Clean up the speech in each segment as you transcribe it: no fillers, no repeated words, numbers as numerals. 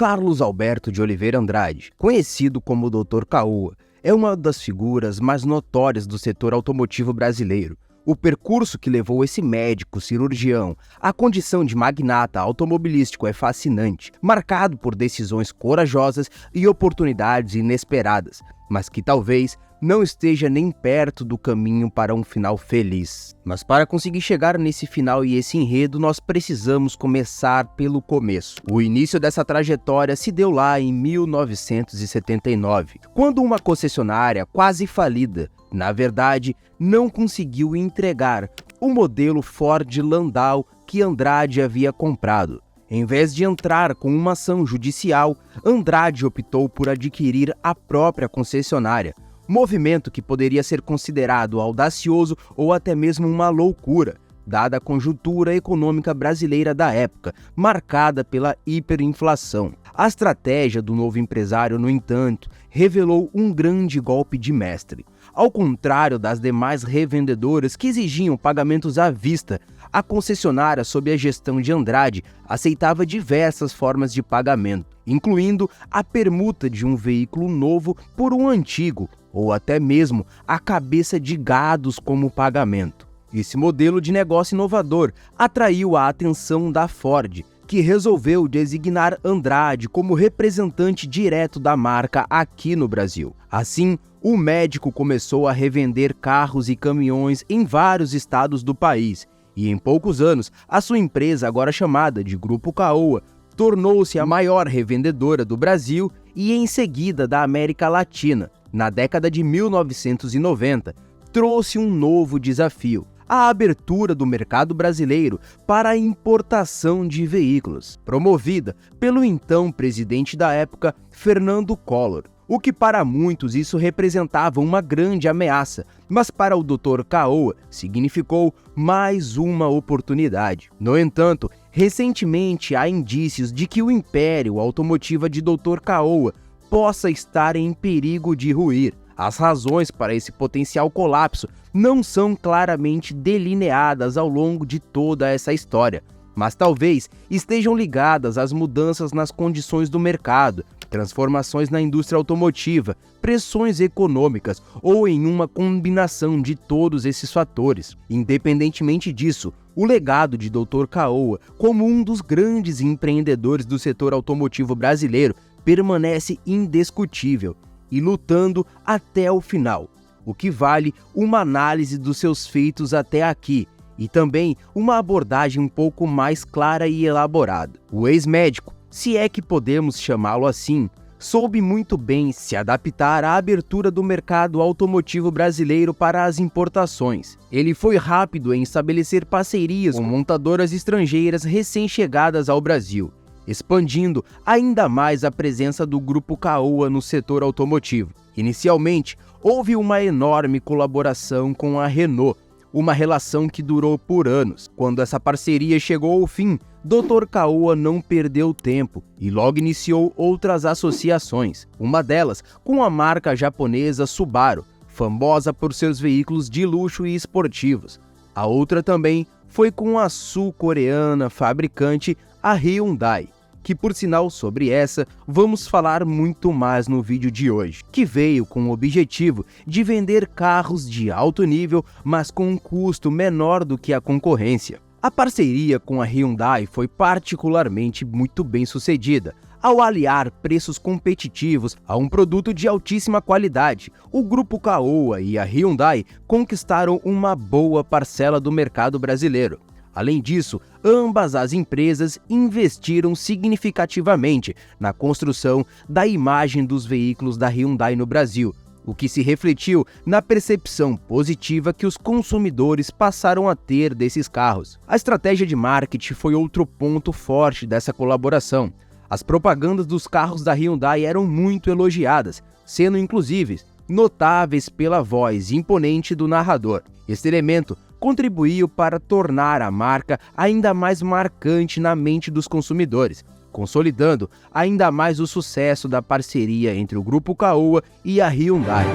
Carlos Alberto de Oliveira Andrade, conhecido como Dr. Caoa, é uma das figuras mais notórias do setor automotivo brasileiro. O percurso que levou esse médico cirurgião à condição de magnata automobilístico é fascinante, marcado por decisões corajosas e oportunidades inesperadas, mas que talvez não esteja nem perto do caminho para um final feliz. Mas para conseguir chegar nesse final e esse enredo, nós precisamos começar pelo começo. O início dessa trajetória se deu lá em 1979, quando uma concessionária quase falida, na verdade, não conseguiu entregar o modelo Ford Landau que Andrade havia comprado. Em vez de entrar com uma ação judicial, Andrade optou por adquirir a própria concessionária, movimento que poderia ser considerado audacioso ou até mesmo uma loucura, dada a conjuntura econômica brasileira da época, marcada pela hiperinflação. A estratégia do novo empresário, no entanto, revelou um grande golpe de mestre. Ao contrário das demais revendedoras que exigiam pagamentos à vista, a concessionária, sob a gestão de Andrade, aceitava diversas formas de pagamento, incluindo a permuta de um veículo novo por um antigo, ou até mesmo a cabeça de gados como pagamento. Esse modelo de negócio inovador atraiu a atenção da Ford, que resolveu designar Andrade como representante direto da marca aqui no Brasil. Assim, o médico começou a revender carros e caminhões em vários estados do país, e em poucos anos, a sua empresa, agora chamada de Grupo Caoa, tornou-se a maior revendedora do Brasil e em seguida da América Latina. Na década de 1990, trouxe um novo desafio: a abertura do mercado brasileiro para a importação de veículos, promovida pelo então presidente da época, Fernando Collor. O que para muitos isso representava uma grande ameaça, mas para o Dr. Caoa significou mais uma oportunidade. No entanto, recentemente há indícios de que o império automotivo de Dr. Caoa possa estar em perigo de ruir. As razões para esse potencial colapso não são claramente delineadas ao longo de toda essa história, mas talvez estejam ligadas às mudanças nas condições do mercado, transformações na indústria automotiva, pressões econômicas ou em uma combinação de todos esses fatores. Independentemente disso, o legado de Dr. Caoa, como um dos grandes empreendedores do setor automotivo brasileiro, permanece indiscutível e lutando até o final, o que vale uma análise dos seus feitos até aqui e também uma abordagem um pouco mais clara e elaborada. O ex-médico, se é que podemos chamá-lo assim, soube muito bem se adaptar à abertura do mercado automotivo brasileiro para as importações. Ele foi rápido em estabelecer parcerias com montadoras estrangeiras recém-chegadas ao Brasil, expandindo ainda mais a presença do Grupo Caoa no setor automotivo. Inicialmente, houve uma enorme colaboração com a Renault, uma relação que durou por anos. Quando essa parceria chegou ao fim, Dr. Caoa não perdeu tempo e logo iniciou outras associações, uma delas com a marca japonesa Subaru, famosa por seus veículos de luxo e esportivos. A outra também foi com a sul-coreana fabricante, a Hyundai, que por sinal sobre essa vamos falar muito mais no vídeo de hoje, que veio com o objetivo de vender carros de alto nível, mas com um custo menor do que a concorrência. A parceria com a Hyundai foi particularmente muito bem sucedida. Ao aliar preços competitivos a um produto de altíssima qualidade, o Grupo Caoa e a Hyundai conquistaram uma boa parcela do mercado brasileiro. Além disso, ambas as empresas investiram significativamente na construção da imagem dos veículos da Hyundai no Brasil, o que se refletiu na percepção positiva que os consumidores passaram a ter desses carros. A estratégia de marketing foi outro ponto forte dessa colaboração. As propagandas dos carros da Hyundai eram muito elogiadas, sendo inclusive notáveis pela voz imponente do narrador. Este elemento contribuiu para tornar a marca ainda mais marcante na mente dos consumidores, consolidando ainda mais o sucesso da parceria entre o Grupo Caoa e a Hyundai.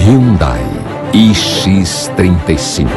Hyundai iX35,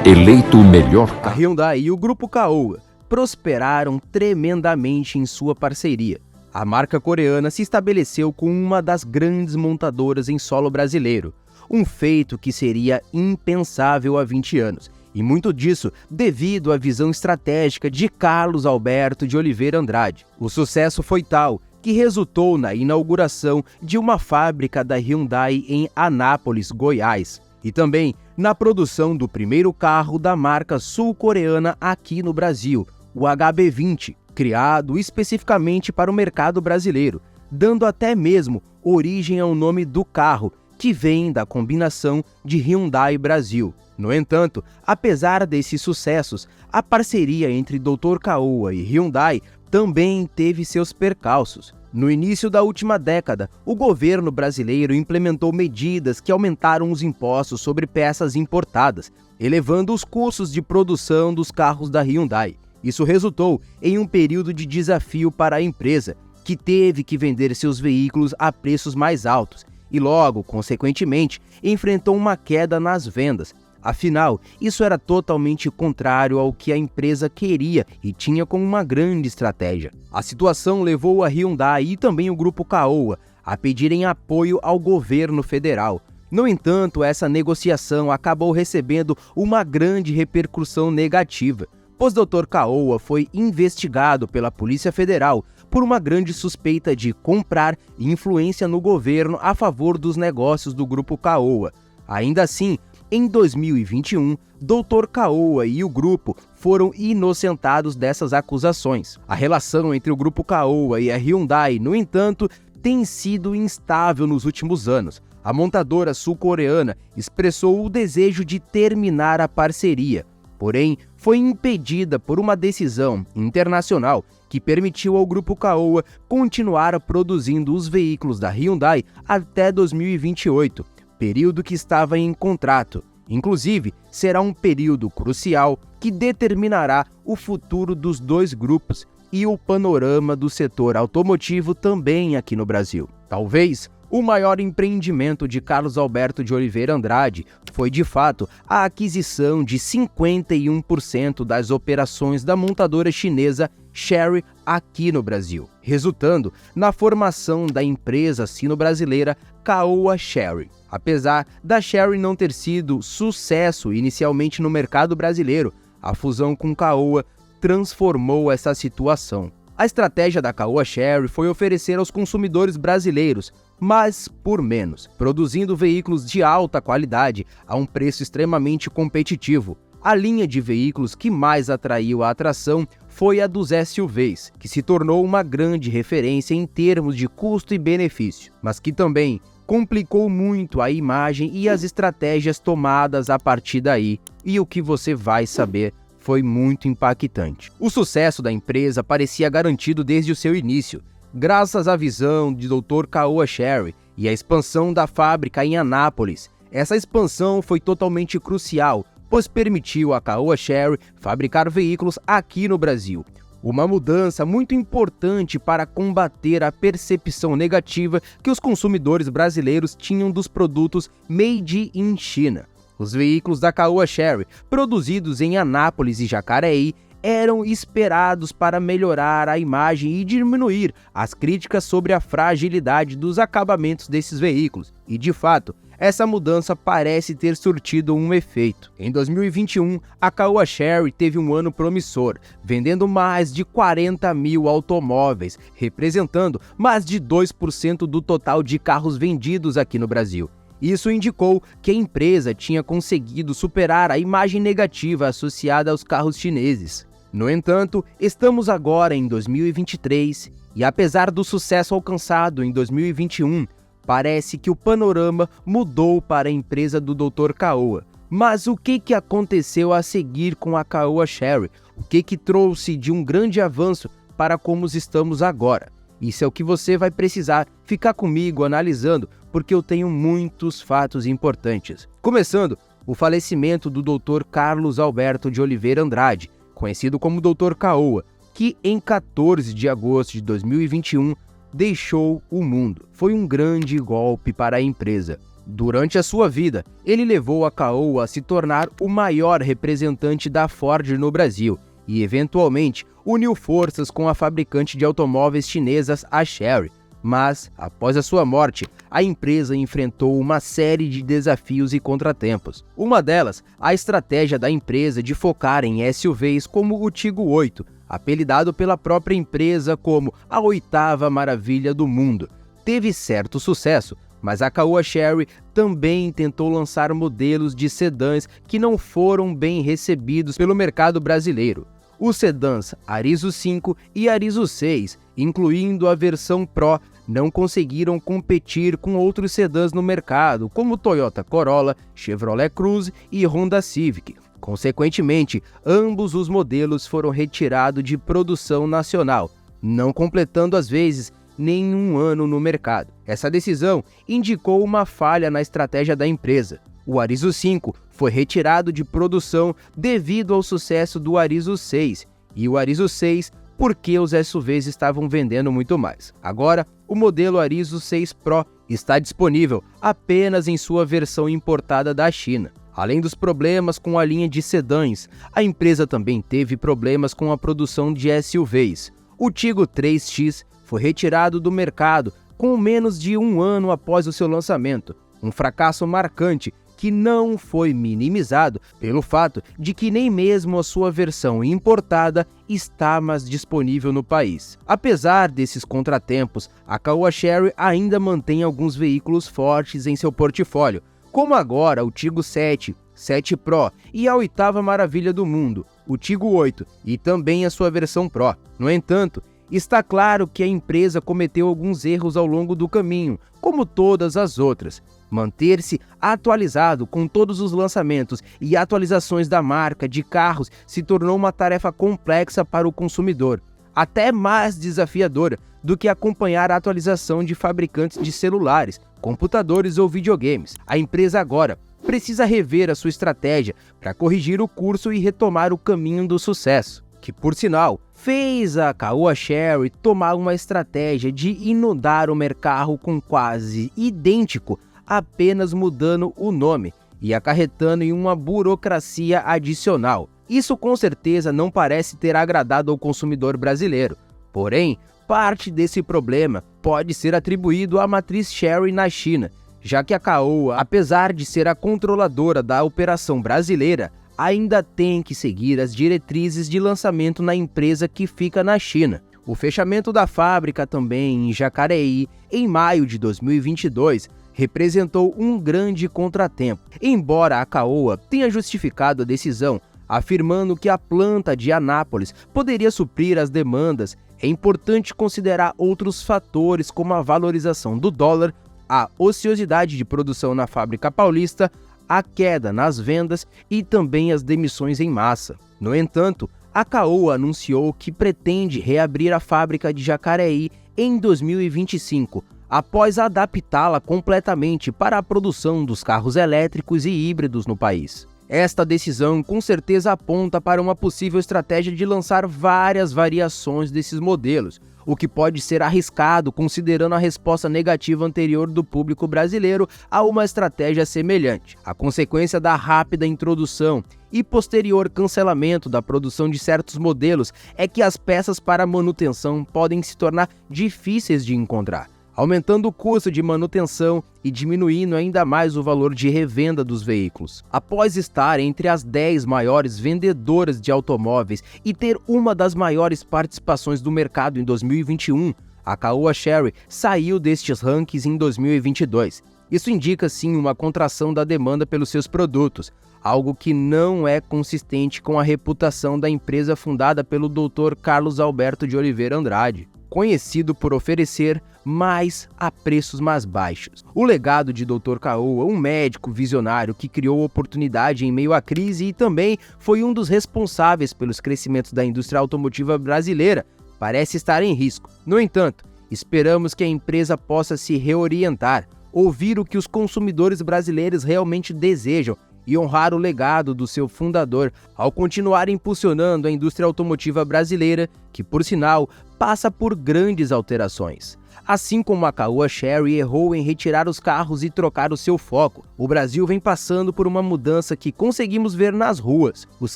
eleito o melhor A carro. Hyundai e o Grupo Caoa prosperaram tremendamente em sua parceria. a marca coreana se estabeleceu como uma das grandes montadoras em solo brasileiro, um feito que seria impensável há 20 anos, e muito disso devido à visão estratégica de Carlos Alberto de Oliveira Andrade. O sucesso foi tal que resultou na inauguração de uma fábrica da Hyundai em Anápolis, Goiás, e também na produção do primeiro carro da marca sul-coreana aqui no Brasil, o HB20, criado especificamente para o mercado brasileiro, dando até mesmo origem ao nome do carro, que vem da combinação de Hyundai Brasil. No entanto, apesar desses sucessos, a parceria entre Dr. Caoa e Hyundai também teve seus percalços. No início da última década, o governo brasileiro implementou medidas que aumentaram os impostos sobre peças importadas, elevando os custos de produção dos carros da Hyundai. Isso resultou em um período de desafio para a empresa, que teve que vender seus veículos a preços mais altos e logo, consequentemente, enfrentou uma queda nas vendas. Afinal, isso era totalmente contrário ao que a empresa queria e tinha como uma grande estratégia. A situação levou a Hyundai e também o grupo Caoa a pedirem apoio ao governo federal. No entanto, essa negociação acabou recebendo uma grande repercussão negativa, pois Dr. Caoa foi investigado pela Polícia Federal por uma grande suspeita de comprar influência no governo a favor dos negócios do grupo Caoa. Ainda assim, em 2021, Dr. Caoa e o grupo foram inocentados dessas acusações. A relação entre o grupo Caoa e a Hyundai, no entanto, tem sido instável nos últimos anos. A montadora sul-coreana expressou o desejo de terminar a parceria, porém foi impedida por uma decisão internacional que permitiu ao grupo Caoa continuar produzindo os veículos da Hyundai até 2028, período que estava em contrato. Inclusive, será um período crucial que determinará o futuro dos dois grupos e o panorama do setor automotivo também aqui no Brasil. Talvez o maior empreendimento de Carlos Alberto de Oliveira Andrade foi, de fato, a aquisição de 51% das operações da montadora chinesa Chery aqui no Brasil, resultando na formação da empresa sino-brasileira Caoa Chery. Apesar da Chery não ter sido sucesso inicialmente no mercado brasileiro, a fusão com Caoa transformou essa situação. A estratégia da Caoa Chery foi oferecer aos consumidores brasileiros, mas por menos, produzindo veículos de alta qualidade a um preço extremamente competitivo. A linha de veículos que mais atraiu a atração foi a dos SUVs, que se tornou uma grande referência em termos de custo e benefício, mas que também complicou muito a imagem e as estratégias tomadas a partir daí, e o que você vai saber foi muito impactante. O sucesso da empresa parecia garantido desde o seu início, graças à visão de Dr. Caoa Chery e à expansão da fábrica em Anápolis. Essa expansão foi totalmente crucial, pois permitiu a Caoa Chery fabricar veículos aqui no Brasil. Uma mudança muito importante para combater a percepção negativa que os consumidores brasileiros tinham dos produtos made in China. Os veículos da Caoa Chery, produzidos em Anápolis e Jacareí, eram esperados para melhorar a imagem e diminuir as críticas sobre a fragilidade dos acabamentos desses veículos. E, de fato, essa mudança parece ter surtido um efeito. Em 2021, a Caoa Chery teve um ano promissor, vendendo mais de 40 mil automóveis, representando mais de 2% do total de carros vendidos aqui no Brasil. Isso indicou que a empresa tinha conseguido superar a imagem negativa associada aos carros chineses. No entanto, estamos agora em 2023 e, apesar do sucesso alcançado em 2021, parece que o panorama mudou para a empresa do Dr. Caoa. Mas o que aconteceu a seguir com a Caoa Chery? O que trouxe de um grande avanço para como estamos agora? Isso é o que você vai precisar ficar comigo analisando, porque eu tenho muitos fatos importantes. Começando, o falecimento do Dr. Carlos Alberto de Oliveira Andrade, conhecido como Dr. Caoa, que em 14 de agosto de 2021 deixou o mundo. Foi um grande golpe para a empresa. Durante a sua vida, ele levou a Caoa a se tornar o maior representante da Ford no Brasil e, eventualmente, uniu forças com a fabricante de automóveis chinesas, a Chery. Mas, após a sua morte, a empresa enfrentou uma série de desafios e contratempos. Uma delas, a estratégia da empresa de focar em SUVs como o Tiggo 8, apelidado pela própria empresa como a oitava maravilha do mundo. Teve certo sucesso, mas a Caoa Chery também tentou lançar modelos de sedãs que não foram bem recebidos pelo mercado brasileiro. Os sedãs Arizo 5 e Arizo 6, incluindo a versão Pro, não conseguiram competir com outros sedãs no mercado, como Toyota Corolla, Chevrolet Cruze e Honda Civic. Consequentemente, ambos os modelos foram retirados de produção nacional, não completando às vezes nem um ano no mercado. Essa decisão indicou uma falha na estratégia da empresa. O Arizo 5 foi retirado de produção devido ao sucesso do Arizo 6 e o Arizo 6 porque os SUVs estavam vendendo muito mais. Agora, o modelo Arizo 6 Pro está disponível apenas em sua versão importada da China. Além dos problemas com a linha de sedãs, a empresa também teve problemas com a produção de SUVs. O Tiggo 3X foi retirado do mercado com menos de um ano após o seu lançamento, um fracasso marcante que não foi minimizado pelo fato de que nem mesmo a sua versão importada está mais disponível no país. Apesar desses contratempos, a Caoa Chery ainda mantém alguns veículos fortes em seu portfólio, como agora o Tiggo 7, 7 Pro e a oitava maravilha do mundo, o Tiggo 8 e também a sua versão Pro. No entanto, está claro que a empresa cometeu alguns erros ao longo do caminho, como todas as outras. Manter-se atualizado com todos os lançamentos e atualizações da marca de carros se tornou uma tarefa complexa para o consumidor, até mais desafiadora do que acompanhar a atualização de fabricantes de celulares, computadores ou videogames. A empresa agora precisa rever a sua estratégia para corrigir o curso e retomar o caminho do sucesso, que, por sinal, fez a Caoa Chery tomar uma estratégia de inundar o mercado com quase idêntico, apenas mudando o nome e acarretando em uma burocracia adicional. Isso com certeza não parece ter agradado ao consumidor brasileiro. Porém, parte desse problema pode ser atribuído à matriz Chery na China, já que a Caoa, apesar de ser a controladora da operação brasileira, ainda tem que seguir as diretrizes de lançamento na empresa que fica na China. O fechamento da fábrica também em Jacareí, em maio de 2022, representou um grande contratempo. Embora a Caoa tenha justificado a decisão, afirmando que a planta de Anápolis poderia suprir as demandas, é importante considerar outros fatores como a valorização do dólar, a ociosidade de produção na fábrica paulista, a queda nas vendas e também as demissões em massa. No entanto, a Caoa anunciou que pretende reabrir a fábrica de Jacareí em 2025, após adaptá-la completamente para a produção dos carros elétricos e híbridos no país. Esta decisão com certeza aponta para uma possível estratégia de lançar várias variações desses modelos, o que pode ser arriscado considerando a resposta negativa anterior do público brasileiro a uma estratégia semelhante. A consequência da rápida introdução e posterior cancelamento da produção de certos modelos é que as peças para manutenção podem se tornar difíceis de encontrar, aumentando o custo de manutenção e diminuindo ainda mais o valor de revenda dos veículos. Após estar entre as 10 maiores vendedoras de automóveis e ter uma das maiores participações do mercado em 2021, a Caoa Chery saiu destes rankings em 2022. Isso indica sim uma contração da demanda pelos seus produtos, algo que não é consistente com a reputação da empresa fundada pelo Dr. Carlos Alberto de Oliveira Andrade, conhecido por oferecer mais a preços mais baixos. O legado de Dr. Caoa, um médico visionário que criou oportunidade em meio à crise e também foi um dos responsáveis pelos crescimentos da indústria automotiva brasileira, parece estar em risco. No entanto, esperamos que a empresa possa se reorientar, ouvir o que os consumidores brasileiros realmente desejam e honrar o legado do seu fundador ao continuar impulsionando a indústria automotiva brasileira, que, por sinal, passa por grandes alterações. Assim como a Caoa Chery errou em retirar os carros e trocar o seu foco, o Brasil vem passando por uma mudança que conseguimos ver nas ruas. Os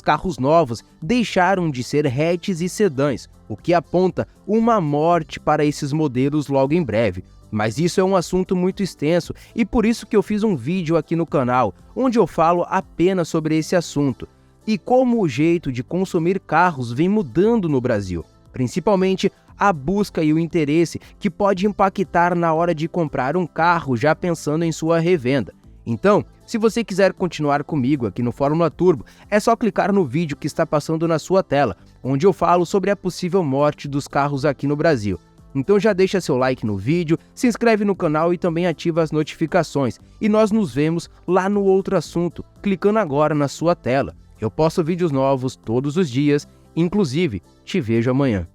carros novos deixaram de ser hatches e sedãs, o que aponta uma morte para esses modelos logo em breve. Mas isso é um assunto muito extenso e por isso que eu fiz um vídeo aqui no canal, onde eu falo apenas sobre esse assunto e como o jeito de consumir carros vem mudando no Brasil, principalmente a busca e o interesse que pode impactar na hora de comprar um carro já pensando em sua revenda. Então, se você quiser continuar comigo aqui no Fórmula Turbo, é só clicar no vídeo que está passando na sua tela, onde eu falo sobre a possível morte dos carros aqui no Brasil. Então já deixa seu like no vídeo, se inscreve no canal e também ativa as notificações. E nós nos vemos lá no outro assunto, clicando agora na sua tela. Eu posto vídeos novos todos os dias, inclusive te vejo amanhã.